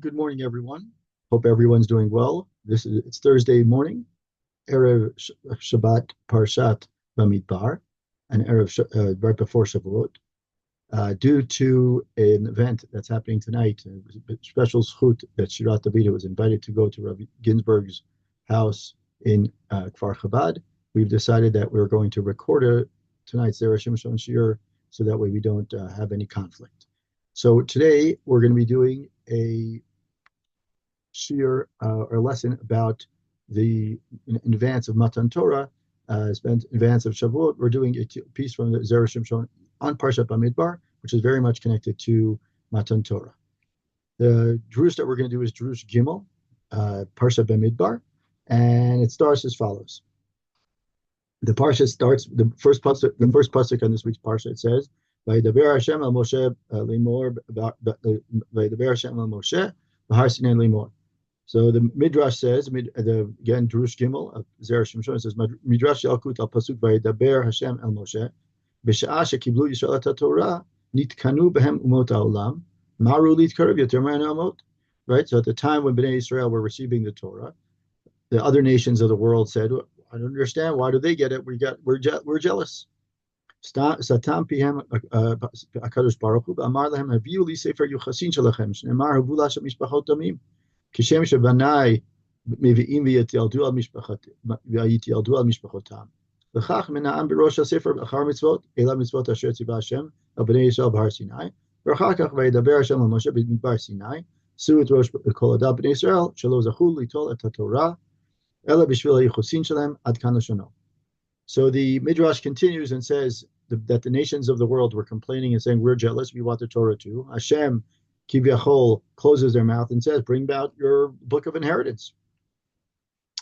Good morning, everyone. Hope everyone's doing well. It's Thursday morning, Erev Shabbat Parshat Bamidbar, and right before Shavuot. Due to an event that's happening tonight, a special zchut that Shirat David was invited to go to Rabbi Ginsburg's house in Kfar Chabad, we've decided that we're going to record tonight's Zera Shimshon Shir so that way we don't have any conflict. So today we're going to be doing a shir or lesson about in advance of Matan Torah, in advance of Shavuot. We're doing a piece from the Zera Shimshon on Parshat Bamidbar, which is very much connected to Matan Torah. The drush that we're going to do is drush Gimel, Parshat Bamidbar, and it starts as follows. The parsha starts the first pasuk on this week's parsha. It says, "Vayidaber Hashem el Moshe limor, Vayidaber Hashem el Moshe b'Har Sinai limor." So the Midrash says, again, Drush Gimel of Zera Shimshon says, Midrash Yalkut al Pasuk Vayidaber Hashem el Moshe b'Sha'ah shekiblu Yisrael et HaTorah nitkanu behem umot ha'olam maru litkarev yoter ma'an ha'amot. Right. So at the time when Bnei Israel were receiving the Torah, the other nations of the world said, "I don't understand. Why do they get it? We're jealous." Satam pihem Akadosh Baruch Hu b'amar lehem haviu li sefer yuchasin shalachem shneimar havu l'Hashem mishpachot damim kishem shebanai mevi'im v'yitialdu al mishpachotam v'chach mena'am b'rosh hasefer b'achar mitzvot ela mitzvot asher tzivah Hashem al bnei Yisrael b'Har Sinai v'achar kach vayidaber Hashem al Moshe b'midbar Sinai su et rosh kol adam bnei Yisrael shelo zachu litol et HaTorah ela b'shvil hayichusin shalem ad kan lashono. So the Midrash continues and says that the nations of the world were complaining and saying, "We're jealous, we want the Torah too." Hashem, Kivyachol, closes their mouth and says, "Bring about your book of inheritance."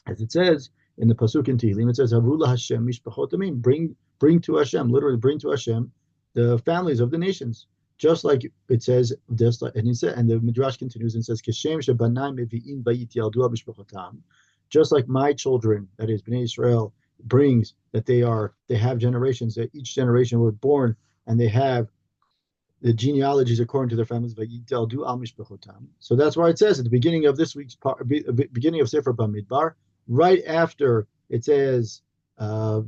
As it says in the Pasuk in Tehillim, it says, "Havula Hashem mishpachot damim." Bring to Hashem, literally bring to Hashem the families of the nations. Just like it says, and the Midrash continues and says, "Kishem shebanai mevi'im vayitialdu al mishpachotam." Just like my children, that is Bnei Israel, brings that they have generations, that each generation were born and they have the genealogies according to their families. So that's why it says at the beginning of this week's beginning of Sefer Bamidbar, right after it says Elah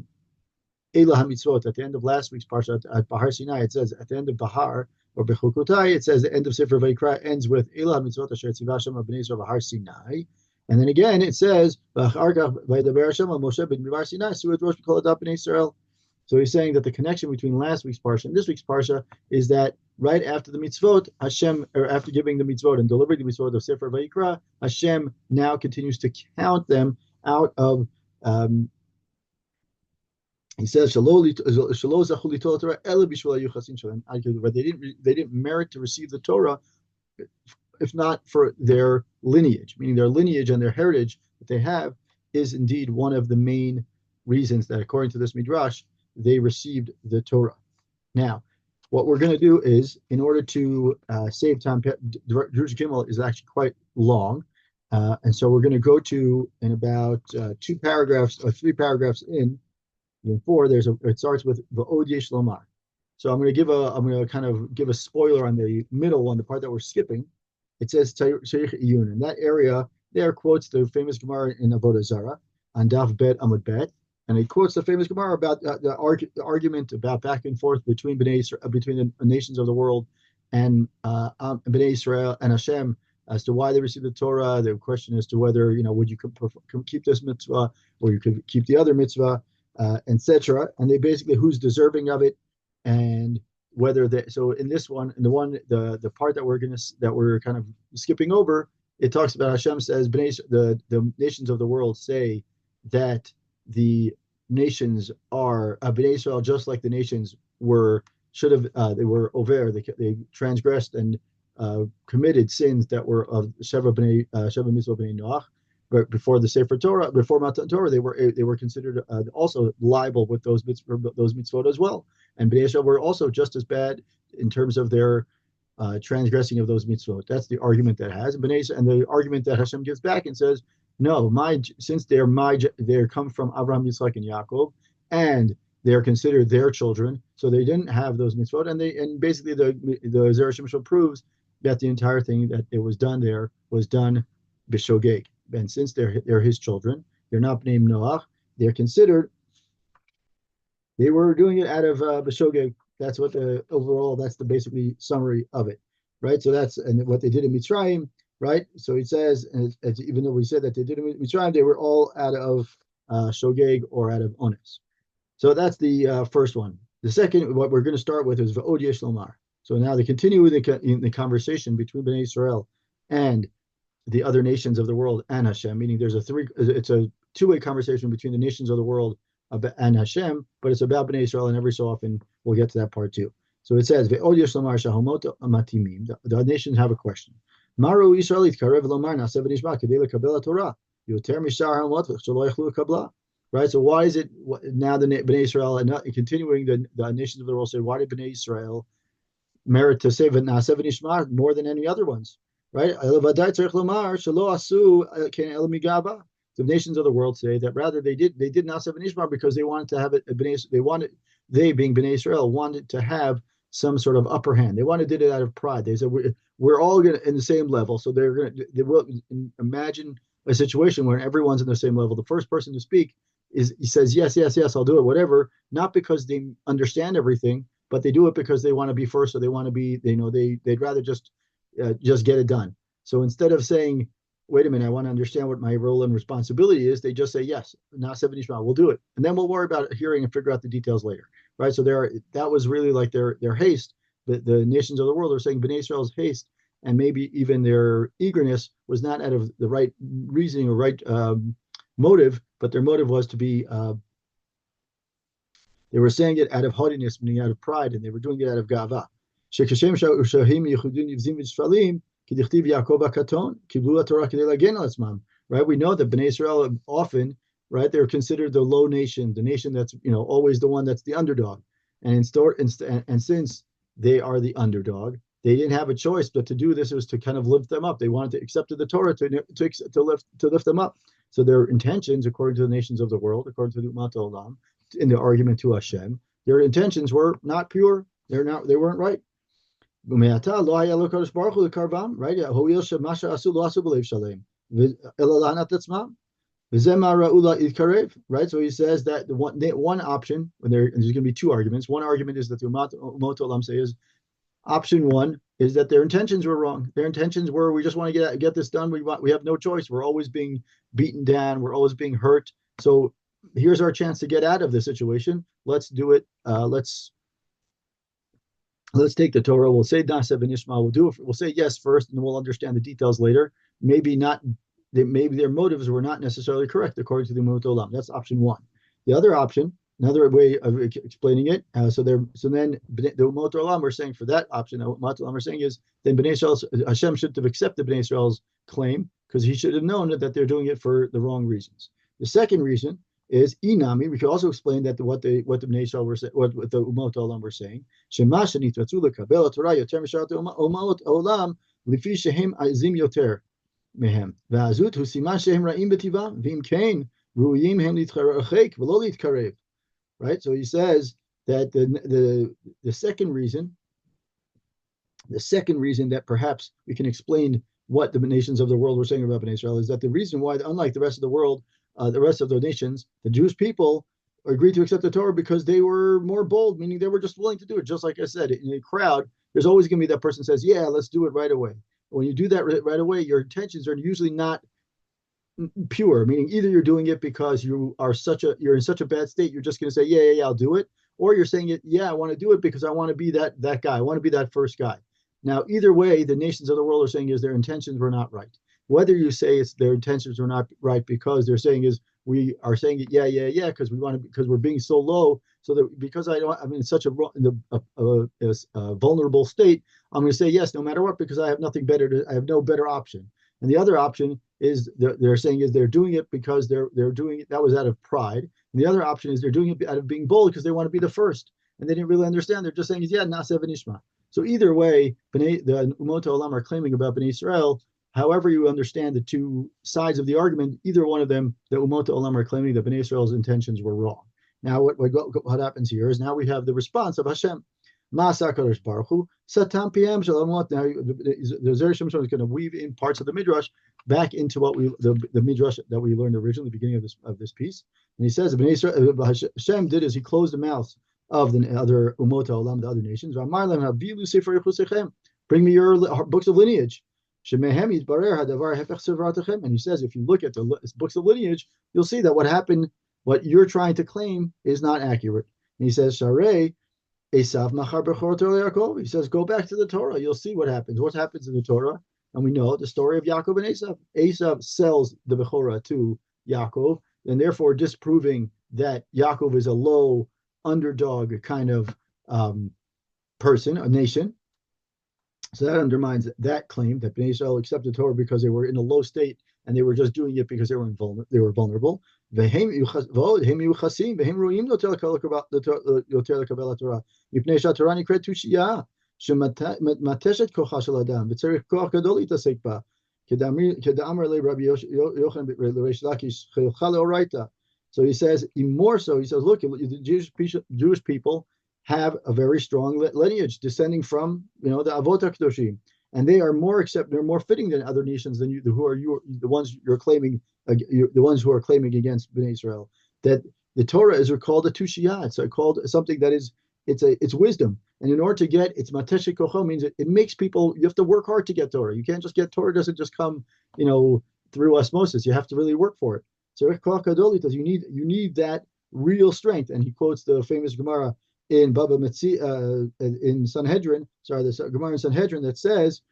HaMitzvot, at the end of last week's Parshat at B'Har Sinai, it says at the end of Bahar or Bechukotai, it says the end of Sefer Vayikra ends with Elah HaMitzvot asher tzivah Hashem al bnei Yisrael b'Har Sinai. And then again, it says, So he's saying that the connection between last week's parsha and this week's parsha is that right after the mitzvot, Hashem, or after giving the mitzvot and delivering the mitzvot of Sefer Vayikra, Hashem now continues to count them out of. He says, They didn't merit to receive the Torah if not for their lineage, meaning their lineage and their heritage that they have is indeed one of the main reasons that, according to this Midrash, they received the Torah. Now, what we're going to do is, in order to save time, Drush Gimel is actually quite long, and so we're going to go to, in about 2 paragraphs, or 3 paragraphs in 4, it starts with V'od yesh lomar. So I'm going to kind of give a spoiler on the middle one, the part that we're skipping. It says Tzarich Iyun. In that area, there quotes the famous Gemara in Avodah Zarah on Daf Bet Amud Bet, and it quotes the famous Gemara about the argument about back and forth between the nations of the world and Bnei Israel and Hashem as to why they received the Torah. The question as to whether would you keep this mitzvah or you could keep the other mitzvah, etc. And they basically who's deserving of it and whether so in this one, in the part that we're kind of skipping over, it talks about Hashem says the nations of the world say that the nations are Bnei Israel, just like the nations they were over, they transgressed and committed sins that were of Sheva Mitzvah Bnei Noach. But before the Sefer Torah, before Matan Torah, they were considered also liable with those mitzvot as well. And Bnei Israel were also just as bad in terms of their transgressing of those mitzvot. That's the argument that has and the argument that Hashem gives back and says, no, since they come from Abraham, Yitzchak, and Yaakov, and they are considered their children, so they didn't have those mitzvot, and basically the Zera Shimshon proves that the entire thing that it was done there was done b'shogeg. And since they're his children, they're not named Noach. They're considered. They were doing it out of b'shogeg. That's what that's the basically summary of it, right? So that's and what they did in Mitzrayim, right? So it says, even though we said that they did in Mitzrayim, they were all out of shogeg or out of ones. So that's the first one. The second, what we're going to start with is V'od Yesh Lomar. So now they continue with the conversation between Bnei Israel and the other nations of the world and Hashem, meaning it's a two-way conversation between the nations of the world and Hashem, but it's about Bnei Israel, and every so often we'll get to that part too. So it says, V'od Yesh Lomar Shahomot Amatimim. The nations have a question. Maru Yisraelit Karev Lomar Nasev Nishma Kedei LeKabel HaTorah Yoter Mishar HaMot V'chshelo Yechlu LeKabla. Right, so why is it now the Bnei Israel and continuing the nations of the world say, why did Bnei Israel merit to say Nasev Nishma more than any other ones? Right, the nations of the world say that rather they did Nasev Nishma because they wanted to have it. They being Bnei Israel wanted to have some sort of upper hand. They wanted to do it out of pride. They said we're all going in the same level, so they will imagine a situation where everyone's in the same level. The first person to speak he says yes, I'll do it, whatever. Not because they understand everything, but they do it because they want to be first, or they want to be. They'd rather just get it done. So instead of saying, "Wait a minute, I want to understand what my role and responsibility is," they just say yes. Now 70 Shema, we'll do it, and then we'll worry about hearing and figure out the details later, right? So that was really like their haste. The nations of the world are saying Bnei Israel's haste, and maybe even their eagerness was not out of the right reasoning or right motive, but their motive was to be, they were saying it out of haughtiness, meaning out of pride, and they were doing it out of gava. Right? We know that Bnei Israel often, right, they're considered the low nation, the nation that's, always the one that's the underdog. And since they are the underdog, they didn't have a choice but to do this. It was to kind of lift them up. They wanted to accept the Torah to lift them up. So their intentions, according to the nations of the world, according to the Umat Olam, in the argument to Hashem, their intentions were not pure. They weren't right. Right? So he says that the one option, and there's going to be two arguments. One argument is that the Umat Olam say is, option one is that their intentions were wrong. Their intentions were, we just want to get this done. We have no choice. We're always being beaten down. We're always being hurt. So here's our chance to get out of the situation. Let's do it. Let's take the Torah. We'll say Nasev Nishma. We'll do it. We'll say yes first, and then we'll understand the details later. Maybe not. Maybe their motives were not necessarily correct according to the Umat Olam. That's option one. The other option, another way of explaining it, so then the Umat Olam are saying for that option, the Umat Olam are saying is then Bnei Israel, Hashem should have accepted Bnei Israel's claim because he should have known that they're doing it for the wrong reasons. The second reason is inami. We could also explain that what the Bnei Israel were saying, what the Umat Olam were saying. Shema shenitratzu lekabel Torah yoter misharat Umat Olam lifi shehem azim yoter mehem va'azut hu siman shehem ra'im b'tivam v'im kain ru'yim hem litcharachek v'lo litkarev. Right, so he says that the second reason that perhaps we can explain what the nations of the world were saying about Bnei Israel is that the reason why, unlike the rest of the world, the rest of the nations, the Jewish people agreed to accept the Torah because they were more bold, meaning they were just willing to do it. Just like I said, in a crowd, there's always going to be that person says, "Yeah, let's do it right away." When you do that right away, your intentions are usually not pure, meaning either you're doing it because you're in such a bad state, you're just going to say, yeah, I'll do it, or you're saying it, yeah, I want to do it because I want to be that guy. I want to be that first guy. Now, either way, the nations of the world are saying is their intentions were not right. Whether you say it's their intentions were not right because they're saying is we are saying it, yeah, because because we're being so low, so that because I'm in such a vulnerable state, I'm going to say yes no matter what because I have nothing better. I have no better option. And the other option is they're saying is they're doing it because they're doing it. That was out of pride. And the other option is they're doing it out of being bold because they want to be the first. And they didn't really understand. They're just saying is Nasev Nishma. So either way, the Umat Olam are claiming about Bnei Israel. However you understand the two sides of the argument, either one of them, the Umat Olam are claiming that Bnei Israel's intentions were wrong. Now what happens here is now we have the response of Hashem. Masa Kadosh Baruch Hu, Satam PM Shalamot. Now the Zera Shimshon is going to weave in parts of the Midrash back into what the Midrash that we learned originally, the beginning of this piece. And he says, Hashem did as he closed the mouths of the other Umot Olam, the other nations. Bring me your books of lineage. And he says, if you look at the books of lineage, you'll see that what happened, what you're trying to claim, is not accurate. And he says, Sharei Esav Machar Bechor Torah Yaakov. He says, go back to the Torah. You'll see what happens. What happens in the Torah? And we know the story of Yaakov and Esav. Esav sells the Bechorah to Yaakov, and therefore disproving that Yaakov is a low underdog kind of person, a nation. So that undermines that claim that Bnei Israel accepted Torah because they were in a low state and they were just doing it because they were vulnerable. So he says, even more so, he says, look, the Jewish people have a very strong lineage descending from, the Avot HaKadoshim, and they are they're more fitting than other nations than you, the ones you're claiming, the ones who are claiming against Bnei Israel. That the Torah is called a tushiyah. It's called something that is, it's wisdom, and in order to get it's mateshet kocho means it makes people. You have to work hard to get Torah. You can't just get Torah. It doesn't just come, through osmosis. You have to really work for it. So Koach Gadol does. You need that real strength, and he quotes the famous Gemara in Baba Metzia, in Sanhedrin, the Gemara in Sanhedrin that says,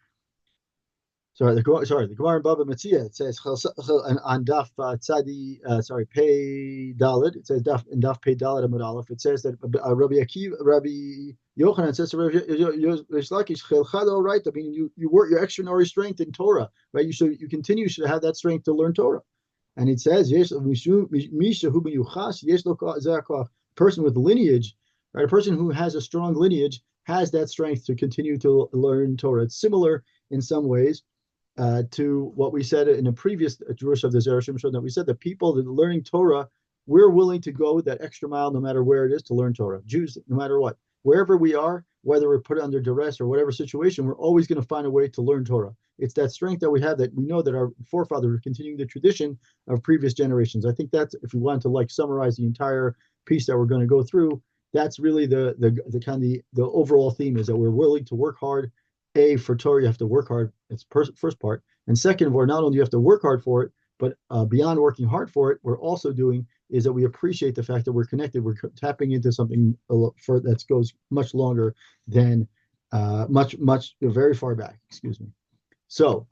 the Gemara in Baba Metzia, it says on Daf Pei Daled, it says in Daf Pei Daled Amud Aleph, it says that Rabbi Yochanan says to Rabbi Lakish, right? I mean, you work your extraordinary strength in Torah, right? You should have that strength to learn Torah, and it says person with lineage. Right, a person who has a strong lineage has that strength to continue to learn Torah. It's similar in some ways to what we said in a previous Jewish of the Zera Shimshon, that we said that people that are learning Torah, we're willing to go that extra mile no matter where it is to learn Torah. Jews, no matter what, wherever we are, whether we're put under duress or whatever situation, we're always going to find a way to learn Torah. It's that strength that we have, that we know that our forefathers are continuing the tradition of previous generations. I think that's, if we want to summarize the entire piece that we're going to go through, that's really the overall theme, is that we're willing to work hard. For Torah, you have to work hard. It's first part. And second of all, not only do you have to work hard for it, but beyond working hard for it, we're also doing is that we appreciate the fact that we're connected. We're tapping into something that goes much longer than very far back. Excuse me. So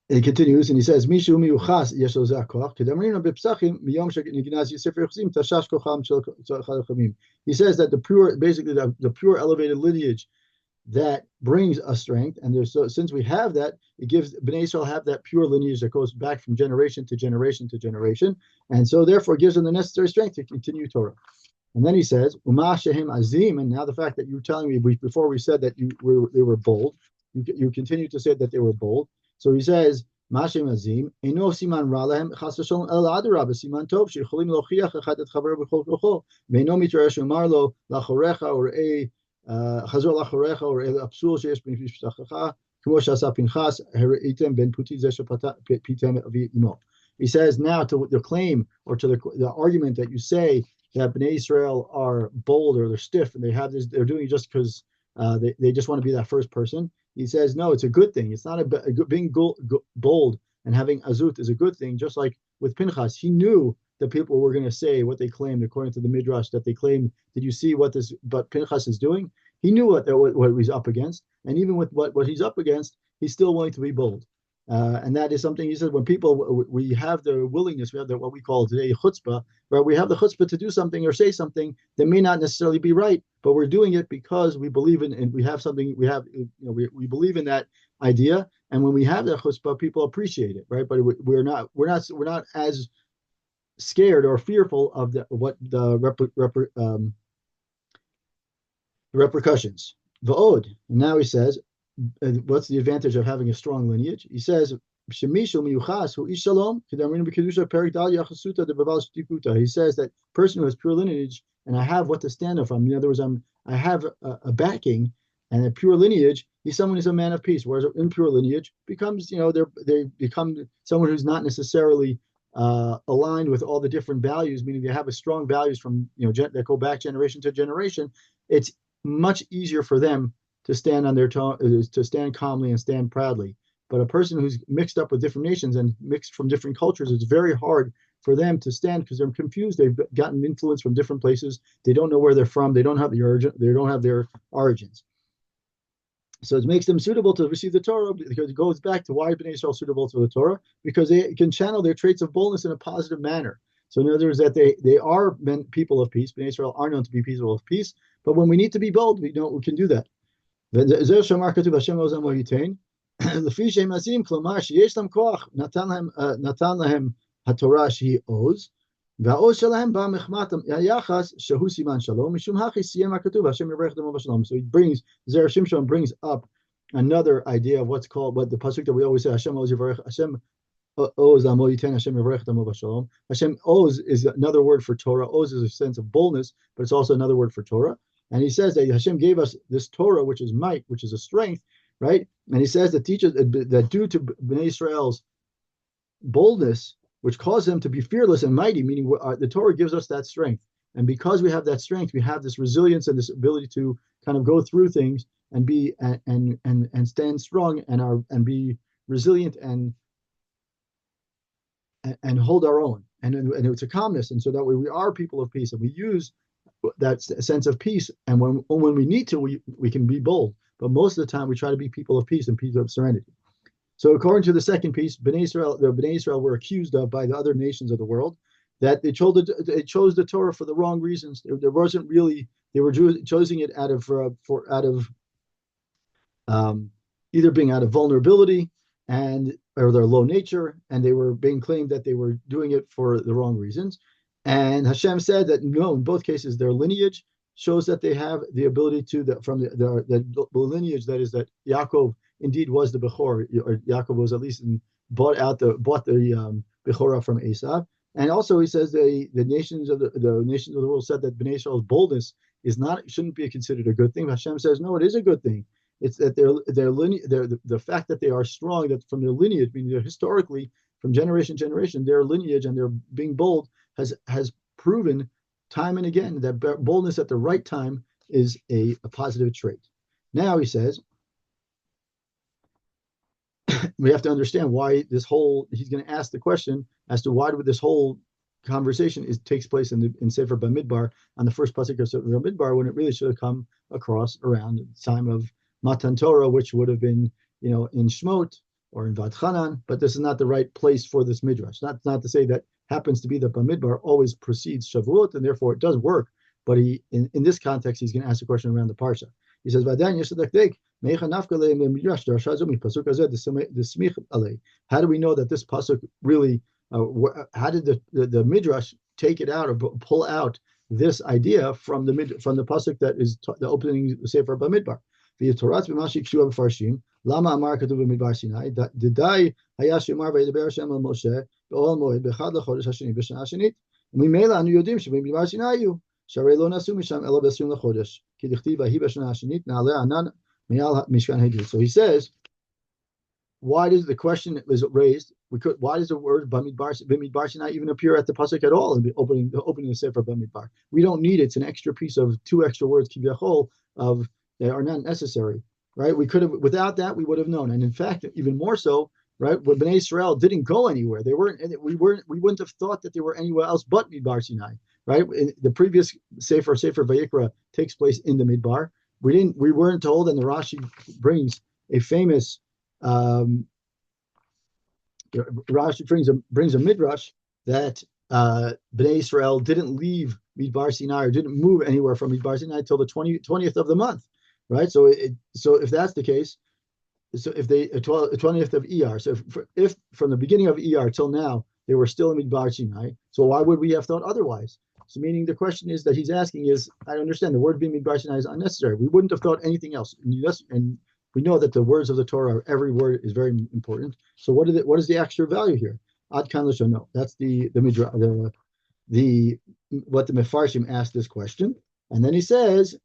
it continues, and he says, "Mishu miyuchas yesho zakoch kedamarina bepsachim miyom shegnaz yisefir yochzim tashash kocham shel chalachamim." He says that the pure elevated lineage that brings us strength, and since we have that, it gives Bnei Israel have that pure lineage that goes back from generation to generation to generation, and so therefore it gives them the necessary strength to continue Torah. And then he says, "Uma shehem azim," and now the fact that you were telling me before we said that they were bold, you continue to say that they were bold. So he says, "Mashem azim eno siman ra lahem chas v'shalom el adarab siman tov shecholim lochiach echad et chaver b'chol kocho ve'eno mitresh umar lo lachorecha or chazor lachorecha or apsul sheyesh b'nifishachacha k'mo shasa pinchas heritem ben puti zeh shepitem avi imo." He says now to the claim or to the argument that you say that Bnei Israel are bold or they're stiff and they're doing it just because they just want to be that first person. He says, no, it's a good thing. It's not being bold and having azut is a good thing. Just like with Pinchas, he knew that people were going to say what they claimed according to the Midrash, that they claimed, did you see what Pinchas is doing? He knew what he's up against. And even with what he's up against, he's still willing to be bold. And that is something he said, when we have the willingness, we have what we call today chutzpah, where we have the chutzpah to do something or say something that may not necessarily be right, but we're doing it because we believe in, and we have something, we believe in that idea. And when we have that chutzpah, people appreciate it, right? But we're not as scared or fearful of the repercussions. Va'od. And now he says, what's the advantage of having a strong lineage? He says, he says that person who has pure lineage, and I have what to stand up from. In other words, I'm I have a backing and a pure lineage, someone who's a man of peace. Whereas an impure lineage becomes, they become someone who's not necessarily aligned with all the different values, meaning they have a strong values from, that go back generation to generation. It's much easier for them to stand on their to stand calmly and stand proudly. But a person who's mixed up with different nations and mixed from different cultures, it's very hard for them to stand because they're confused. They've gotten influence from different places. They don't know where they're from. They don't have the origin. They don't have their origins. So it makes them suitable to receive the Torah because it goes back to why Bnei Israel suitable to the Torah, because they can channel their traits of boldness in a positive manner. So in other words, that they are people of peace. Bnei Israel are known to be people of peace, but when we need to be bold, we can do that. לפי שהם עשים, כלומר שיש להם כוח, נתן להם התורה שהיא עוז, והעוז שלהם בא מחמת היחס שהוא סימן שלום, משום הכי סיים הכתוב, השם יברך דמו בשלום. So Zera Shimshon brings up another idea of what the pasuk that we always say, Hashem oz yivarech, Hashem oz amo yiten, Hashem yivרך damo bashalom. Hashem oz is another word for Torah. Oz is a sense of boldness, but it's also another word for Torah. And he says that Hashem gave us this Torah, which is might, which is a strength, right? And he says that teaches that due to Bnei Israel's boldness, which caused them to be fearless and mighty, meaning the Torah gives us that strength. And because we have that strength, we have this resilience and this ability to kind of go through things and be and stand strong and be resilient and hold our own. And it's a calmness. And so that way we are people of peace, and we use that sense of peace. And when we need to, we can be bold. But most of the time, we try to be people of peace and people of serenity. So according to the second piece, the Bnei Israel were accused of by the other nations of the world that they chose the Torah for the wrong reasons. There wasn't really, they were choosing it out of either being out of vulnerability or their low nature, and they were being claimed that they were doing it for the wrong reasons. And Hashem said that no, in both cases, their lineage shows that they have the ability from the lineage, that is that Yaakov indeed was the Bechor, or Yaakov was at least bought the Bechorah from Esav. And also he says the nations of the world said that Bnei Israel's boldness shouldn't be considered a good thing. Hashem says no, it is a good thing. It's that the fact that they are strong, that from their lineage, meaning they're historically from generation to generation, their lineage and their being bold has proven time and again that boldness at the right time is a positive trait. Now he says we have to understand why he's going to ask the question as to why this whole conversation takes place in Sefer Bamidbar, on the first pasuk of Sefer Bamidbar, when it really should have come across around the time of Matan Torah, which would have been in Shmot or in Vadchanan, but this is not the right place for this midrash. Not to say that happens to be that Bamidbar always precedes Shavuot, and therefore it does work. But in this context, he's going to ask a question around the parsha. He says, how do we know that this pasuk really, how did the midrash take it out or pull out this idea from the pasuk that is the opening Sefer Bamidbar? למה אמר כתוב במדבר סיני, דדי היה שיאמר וידבר השם אל משה באוהל מועד באחד לחודש השני בשנה השנית, וממילא אנו יודעים שבמדבר סיני היו, שהרי לא נסעו משם אלא ב-20 לחודש, כי דכתיב ויהי בשנה השנית נעלה ענן מעל משכן העדות. So he says, why does the question was raised? Why does the word Bamidbar Sinai even appear at the pasuk at all in the opening of Sefer Bamidbar? We don't need it. It's an extra piece of 2 extra words kiviyachol that are not necessary. Right? We could have, without that, we would have known. And in fact, even more so, right? When Bnei Israel didn't go anywhere, we wouldn't have thought that they were anywhere else but Midbar Sinai, right? The previous Sefer Vayikra takes place in the Midbar. We weren't told, and the Rashi brings a famous, Rashi brings a midrash that Bnei Israel didn't leave Midbar Sinai or didn't move anywhere from Midbar Sinai until the 20th of the month. Right, so if that's the case, so if they 20th of ER, so if from the beginning of ER till now they were still in Midbar Sinai, so why would we have thought otherwise? So meaning the question is that he's asking is, I understand the word being Midbar Sinai is unnecessary. We wouldn't have thought anything else, and we know that the words of the Torah, every word is very important. So what is the extra value here? Ad kan l'shono. That's the what the Mefarshim asked this question, and then he says.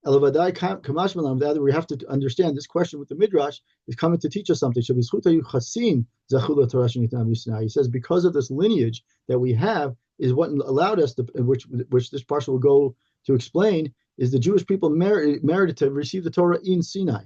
That we have to understand this question with the Midrash is coming to teach us something. He says because of this lineage that we have is what allowed us to, which this parsha will go to explain, is the Jewish people merited to receive the Torah in Sinai.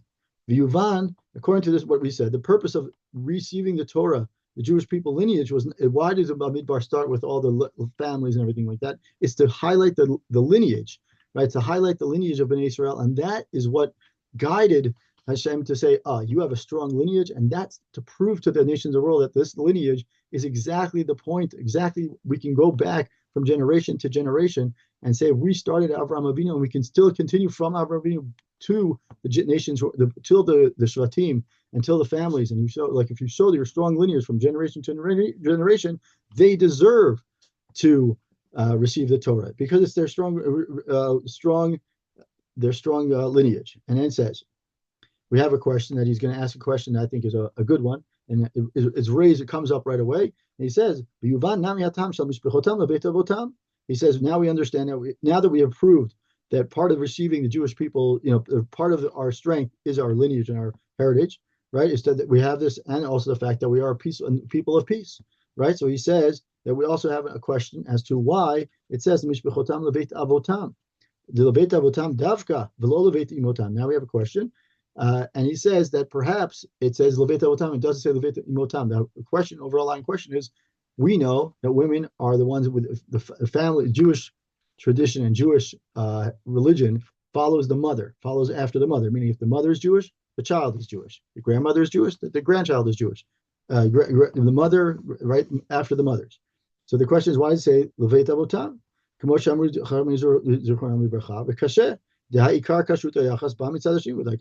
V'yuvan, according to this, what we said, the purpose of receiving the Torah, the Jewish people lineage was, why does the Bamidbar start with all the families and everything like that? It's to highlight the lineage, right? To highlight the lineage of Bnei Israel, and that is what guided Hashem to say, you have a strong lineage, and that's to prove to the nations of the world that this lineage is exactly the point, exactly we can go back from generation to generation and say we started Avraham Avinu and we can still continue from Avraham Avinu to the nations, till the Shvatim, until the families. And you show, like if you show your strong lineage from generation to generation, they deserve to receive the Torah because it's their strong lineage. And then it says, we have a question that he's going to ask a question that I think is a good one, and it's raised. It comes up right away, and he says, he says, now we understand that now that we have proved that part of receiving the Jewish people, part of our strength is our lineage and our heritage, right? Is that we have this, and also the fact that we are people of peace, right? So he says that we also have a question as to why it says mishbechotam leveit avotam, the leveit avotam davka v'lo leveit imotam. Now we have a question, and he says that perhaps it says leveit avotam, it doesn't say leveit imotam. The question, overall question is, we know that women are the ones with the family, Jewish tradition and Jewish religion follows after the mother, meaning if the mother is Jewish, the child is Jewish. The grandmother is Jewish, the grandchild is Jewish. The mother, right after the mothers. So the question is, why does it say Leveit Avotam? Like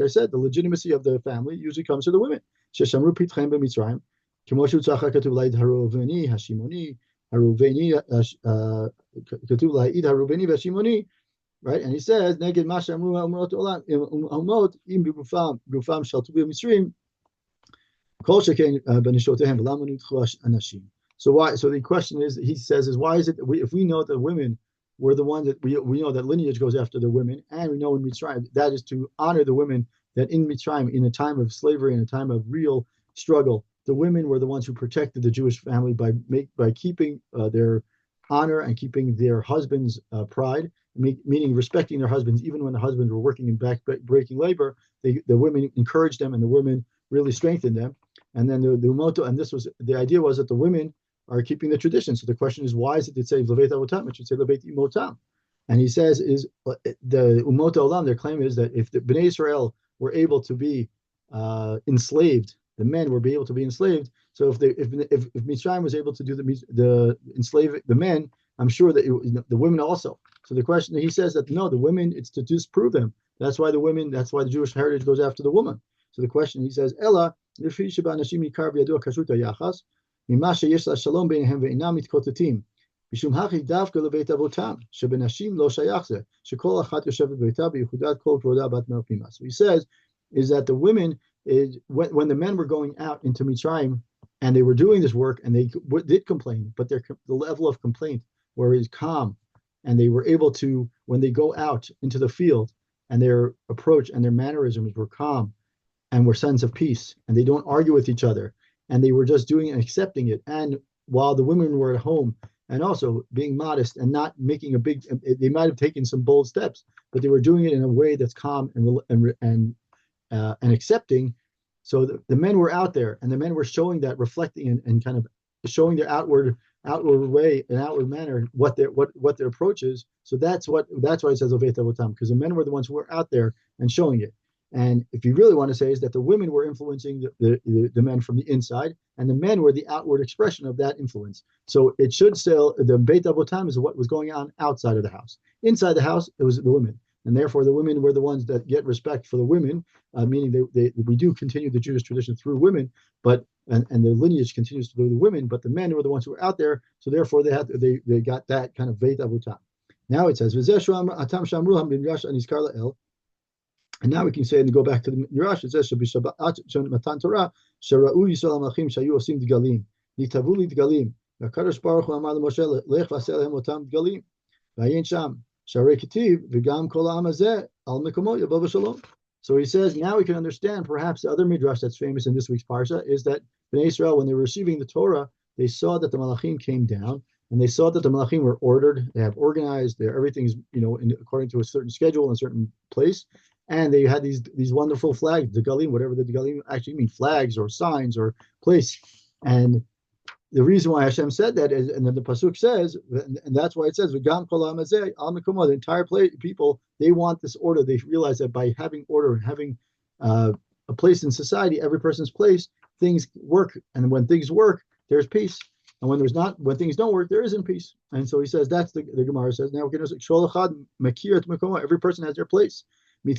I said, the legitimacy of the family usually comes to the women. Right? And he says, so why? So the question is, he says, why is it that if we know that women were the ones that we know that lineage goes after the women, and we know in Mitzrayim that is to honor the women, that in Mitzrayim, in a time of slavery, in a time of real struggle, the women were the ones who protected the Jewish family by keeping their honor and keeping their husbands' pride, meaning respecting their husbands even when the husbands were working in breaking labor. The women encouraged them, and the women really strengthened them. And then the umoto, and this was the idea, was that the women are keeping the tradition. So the question is, why is it say leveit avotam? It should say leveit imotam. And he says, is the umoto olam, their claim is that if the Bnei Israel were able to be enslaved, the men were able to be enslaved. So if Mitzrayim was able to do the enslave the men, I'm sure that the women also. So the question, he says that no, the women, it's to disprove them. That's why the Jewish heritage goes after the woman. So the question, he says, Ella, משום הכי דווקא לבית אבותם, שבנשים לא שייך זה, שכל אחת יושבת בביתה בייחודת כל כבודה בת מלך פנימה. So he says, is that the women, when the men were going out into Mitzrayim, and they were doing this work, and they did complain, but the level of complaint was calm, and they were able to, when they go out into the field, and their approach and their mannerisms were calm, and were signs of peace, and they don't argue with each other, and they were just doing and accepting it. And while the women were at home, and also being modest and not making a big, they might have taken some bold steps, but they were doing it in a way that's calm and accepting. So the men were out there, and the men were showing that, reflecting and kind of showing their outward way, an outward manner, what their approach is. So that's why it says Oveit Avotam, because the men were the ones who were out there and showing it. And if you really want to say, is that the women were influencing the men from the inside, and the men were the outward expression of that influence. So it should say the Beit Avotam is what was going on outside of the house. Inside the house, it was the women, and therefore the women were the ones that get respect for the women, meaning we do continue the Jewish tradition through women, but and the lineage continues through the women, but the men were the ones who were out there, so therefore they got that kind of Beit Avotam. Now it says and now we can say, and go back to the Midrash, it says, Matan Torah, Shara'u Yisrael HaMelachim Shayu Osim Dgalim, Nitavu Li Dgalim, V'Kadosh Baruch Hu Amar LeMoshe, Lech V'aseh Lehem Otam Dgalim, V'ayin Sham, Sharei Ketiv, V'gam Kol Ha'am Hazeh, al mekomo yabov shalom. So he says, now we can understand perhaps the other midrash that's famous in this week's parsha is that Bnei Israel, when they were receiving the Torah, they saw that the malachim came down, and they saw that the malachim were ordered, they have organized, everything's according to a certain schedule in a certain place, and they had these wonderful flags, the galim, whatever the galim actually mean, flags or signs or place. And the reason why Hashem said that is, and then the pasuk says, and that's why it says, the entire people, they want this order. They realize that by having order and having a place in society, every person's place, things work. And when things work, there's peace. And when things don't work, there isn't peace. And so he says, that's the Gemara says, now we're going to every person has their place. Bnei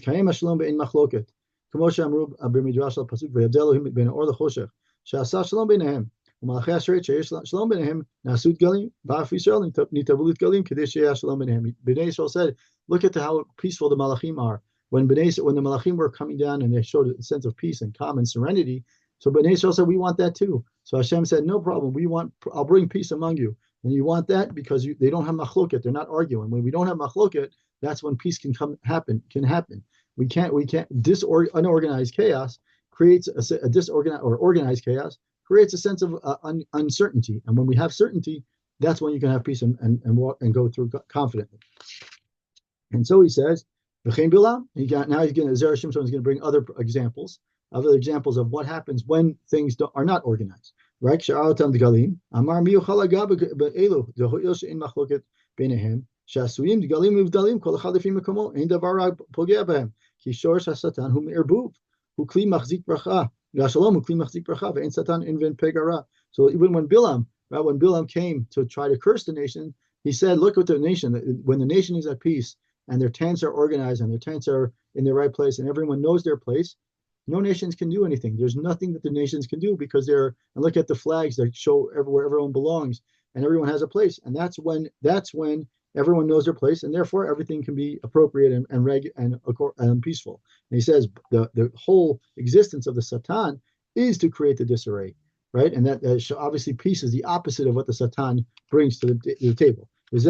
Israel said, look at how peaceful the malachim are. When the malachim were coming down and they showed a sense of peace and calm and serenity, so Bnei Israel said, we want that too. So Hashem said, no problem. I'll bring peace among you. And you want that because they don't have machloket. They're not arguing. When we don't have machloket, that's when peace can happen. We can't. Unorganized chaos creates a disorganized or organized chaos creates a sense of uncertainty. And when we have certainty, that's when you can have peace and walk and go through confidently. And so he says, Zera Shimshon is going to bring other examples of what happens when things are not organized. Right? So even when Bilam came to try to curse the nation, he said, look at the nation, when the nation is at peace and their tents are organized and their tents are in the right place and everyone knows their place, no nations can do anything. There's nothing that the nations can do because and look at the flags that show where everyone belongs and everyone has a place. And that's when everyone knows their place, and therefore everything can be appropriate and peaceful. And he says the whole existence of the Satan is to create the disarray, right? And that obviously peace is the opposite of what the Satan brings to the table. So the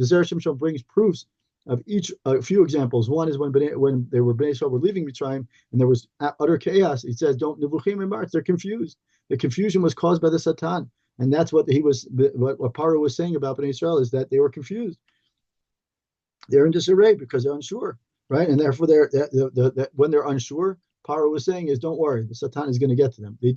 Zera Shimshon brings proofs of a few examples. One is when Bnei Israel were leaving Mitzrayim and there was utter chaos. He says, they're confused. The confusion was caused by the Satan. And that's what what Paro was saying about Bnei Israel, is that they were confused. They're in disarray because they're unsure, right? And therefore, when they're unsure, Paro was saying is, don't worry, the Satan is going to get to them. The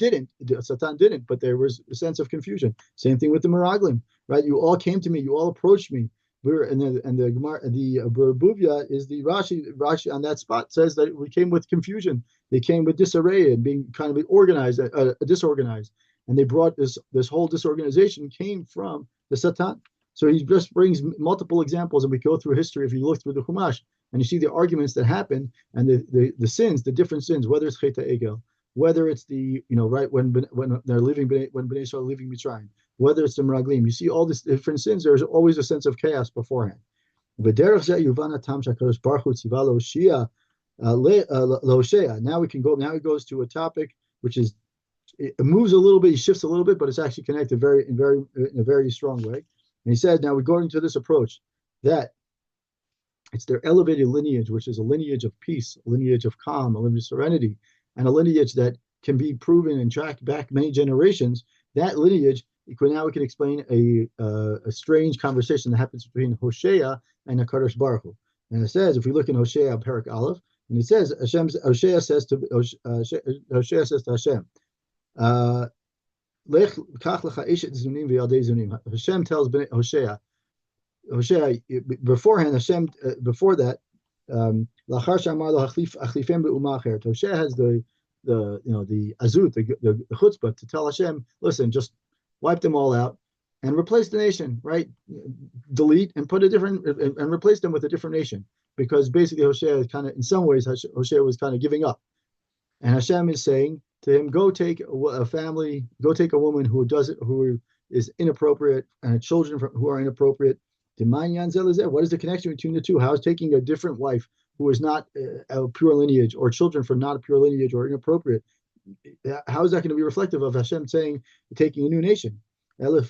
Satan didn't, but there was a sense of confusion. Same thing with the Meraglim, right? You all came to me, you all approached me. The Gemara, the Buvia is the Rashi on that spot says that we came with confusion. They came with disarray and being kind of disorganized, and they brought this whole disorganization came from the Satan. So he just brings multiple examples, and we go through history. If you look through the Chumash and you see the arguments that happen and the sins, the different sins, whether it's Cheta Egel, whether it's right when they're leaving, when Bnei Israel are leaving Mitzrayim, whether it's the Meraglim, you see all these different sins. There's always a sense of chaos beforehand. Now we can go. Now he goes to a topic which is, it moves a little bit, he shifts a little bit, but it's actually connected in a very strong way. And he said, now we're going to this approach that it's their elevated lineage, which is a lineage of peace, a lineage of calm, a lineage of serenity, and a lineage that can be proven and tracked back many generations. That lineage, now we can explain a strange conversation that happens between Hosea and HaKadosh Baruch Hu. And it says, if we look in Hosea Perak Aleph, and it says, Hosea says to Hashem, Hashem tells Hosea beforehand. Hashem before that, Hosea has the azut, the chutzpah to tell Hashem, listen, just wipe them all out and replace the nation, right? Delete and put a different and replace them with a different nation, because basically Hosea is kind of, in some ways, Hosea was kind of giving up, and Hashem is saying to him, go take a family, go take a woman who is inappropriate, and children who are inappropriate. What is the connection between the two? How is taking a different wife who is not a pure lineage, or children from not a pure lineage or inappropriate, how is that going to be reflective of Hashem saying, taking a new nation? Right? Where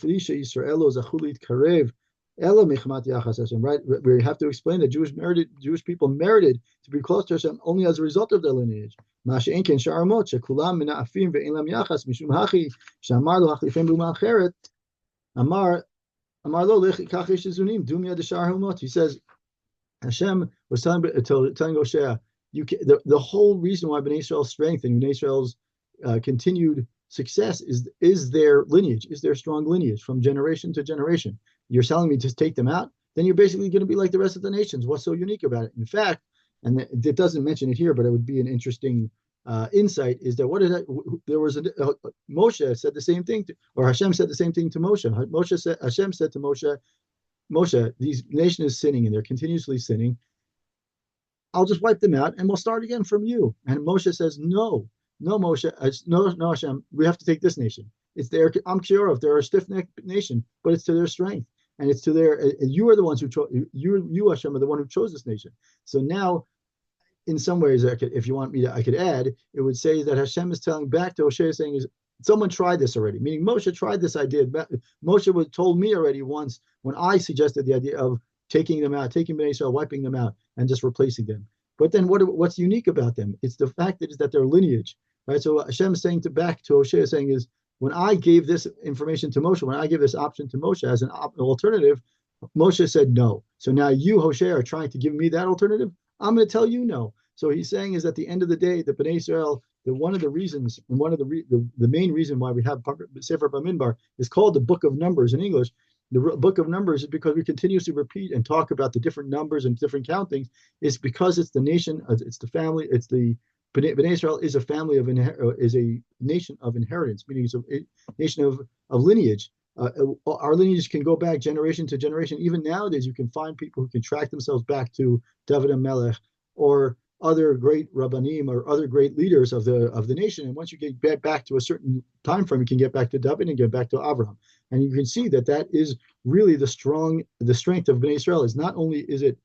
you have to explain that Jewish people merited to be close to Hashem only as a result of their lineage. He says, Hashem was telling Hosea, the whole reason why Bnei Israel's strength and Bnei Israel's continued success is their lineage, is their strong lineage from generation to generation. You're telling me to take them out, then you're basically going to be like the rest of the nations. What's so unique about it? In fact, and it doesn't mention it here, but it would be an interesting insight, is that Moshe said the same thing, or Hashem said the same thing to Moshe. Hashem said to Moshe, these nation is sinning and they're continuously sinning. I'll just wipe them out and we'll start again from you. And Moshe says, no, Moshe, no, Hashem, we have to take this nation. It's their, I'm sure if they're a stiff-necked nation, but it's to their strength. And it's to their, you are the ones who chose, you Hashem, are the one who chose this nation. So now, in some ways, if you want me to, I could add, it would say that Hashem is telling back to Hosea, saying, someone tried this already, meaning Moshe tried this idea. Moshe told me already once when I suggested the idea of taking them out, taking Bnei Israel, wiping them out, and just replacing them. But then what's unique about them? It's the fact that their lineage, right? So Hashem is saying back to Hosea, saying is, when I gave this information to Moshe, when I gave this option to Moshe as an alternative, Moshe said no. So now you, Hosea, are trying to give me that alternative. I'm going to tell you no. So he's saying is at the end of the day, the Bnei Israel, one of the reasons, and one of the main reason why we have Sefer Bamidbar is called the Book of Numbers in English. The Book of Numbers is because we continuously repeat and talk about the different numbers and different countings. It's because it's the nation, it's the family, it's the Bnei Israel is a family of is a nation of inheritance, meaning it's a nation of lineage. Our lineage can go back generation to generation. Even nowadays, you can find people who can track themselves back to David HaMelech or other great rabbanim or other great leaders of the nation. And once you get back to a certain time frame, you can get back to David and get back to Abraham. And you can see that is really the strength of Bnei Israel. Is not only is it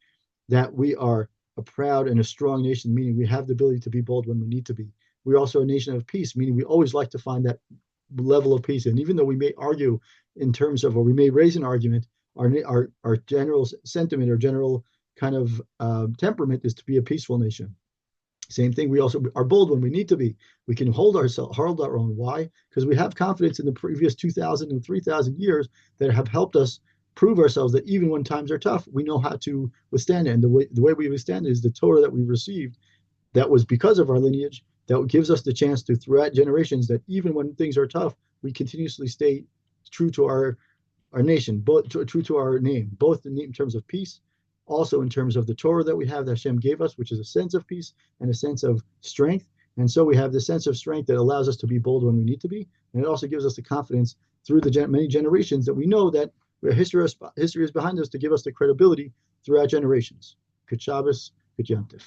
that we are a proud and a strong nation, meaning we have the ability to be bold when we need to be. We're also a nation of peace, meaning we always like to find that level of peace. And even though we may argue in terms of, or we may raise an argument, our general sentiment or general kind of temperament is to be a peaceful nation. Same thing, we also are bold when we need to be. We can hold our own. Why? Because we have confidence in the previous 2,000 and 3,000 years that have helped us prove ourselves that even when times are tough, we know how to withstand it. And the way we withstand it is the Torah that we received, that was because of our lineage, that gives us the chance to, throughout generations, that even when things are tough, we continuously stay true to our nation, true to our name, both in terms of peace, also in terms of the Torah that we have that Hashem gave us, which is a sense of peace and a sense of strength. And so we have the sense of strength that allows us to be bold when we need to be. And it also gives us the confidence through the many generations that we know that history is behind us to give us the credibility throughout generations. Good Shabbos, good Yom Tov.